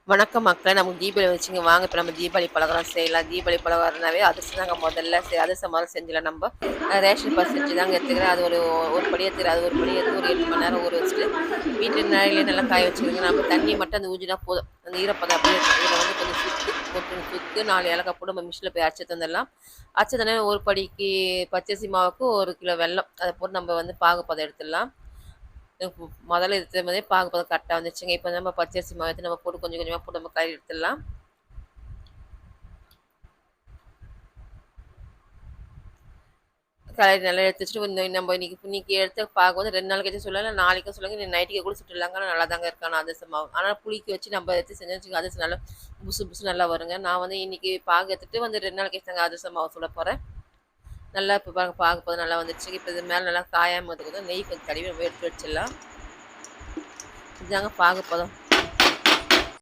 வணக்கம் மக்களே! நமக்கு தீபாவளி வந்துச்சுங்க. வாங்க இப்ப நம்ம தீபாவளி பலகாரம் செய்யலாம். தீபாவளி பலகாரம்னாவே அதிரசம் தாங்க முதல்ல. சரி அதிரசம் முதல்ல செஞ்சுலாம் நம்ப. ரேஷன் பர்சன்டேஜ் தாங்க எடுத்துக்கிறேன். அது ஒரு படி எடுத்துக்கிறேன். அது ஒரு படி எடுத்து ஒரு 8 மணி நேரம் ஊற வச்சுட்டு, வீட்ல நிழல்லே நல்லா காய வச்சுருங்க. நம்ம தண்ணி மட்டும் அந்த ஊத்தினா போதும். அந்த ஈரப்பதம் அப்படியே இருக்கும். இதில வந்து கொஞ்சம் சுக்கு, 4 ஏலக்காய் போட்டு நம்ம மிக்ஸில போய் அரைச்சு தந்துடலாம். அரைச்சு தந்தோனே ஒரு படிக்கு பச்சரிசி மாவுக்கு 1 கிலோ வெல்லம். அத போட்டு நம்ம வந்து பாகுபதம் எடுத்துடலாம். முதல்ல எடுத்த மாதிரியே பாகுபதம் கரெக்ட்டா வந்துருச்சுங்க. இப்ப நம்ம பச்சரிசி மாவு எடுத்து நம்ம போட்டு கொஞ்சம் கொஞ்சமா போட்டு நம்ம கிளறி எடுத்துடலாம். கிளறி நல்லா எடுத்து வச்சுட்டு நம்ம இன்னைக்கு எடுத்த பாகு வந்து 2 நாள் கழிச்சு சொல்லலாம், இல்ல நாளைக்கும் சொல்லுங்க. நீ நைட்டுக்கே கூட சுட்டுடலாங்க. ஆனா நல்லா தாங்க இருக்கு. ஆனா அதிரசம் மாவு. ஆனா புளிக்க வச்சு நம்ம எடுத்து செஞ்சோம்னு வச்சுக்கோங்க, அதிரசம் நல்லா புசு புசு நல்லா வருங்க. நான் வந்து இன்னைக்கு பாகு எடுத்துட்டு வந்து 2 நாள் கழிச்சு தாங்க அதிரசம் மாவு சுட போறேன். நல்லா இப்ப பாருங்க பாகுபதம் நல்லா வந்துருச்சு. இப்ப இது மேல நல்லா காயாம இருக்கிறது நெய் கொஞ்சம் தடவி நம்ம எடுத்து வச்சிடலாம். இதாங்க பாகுபதம்.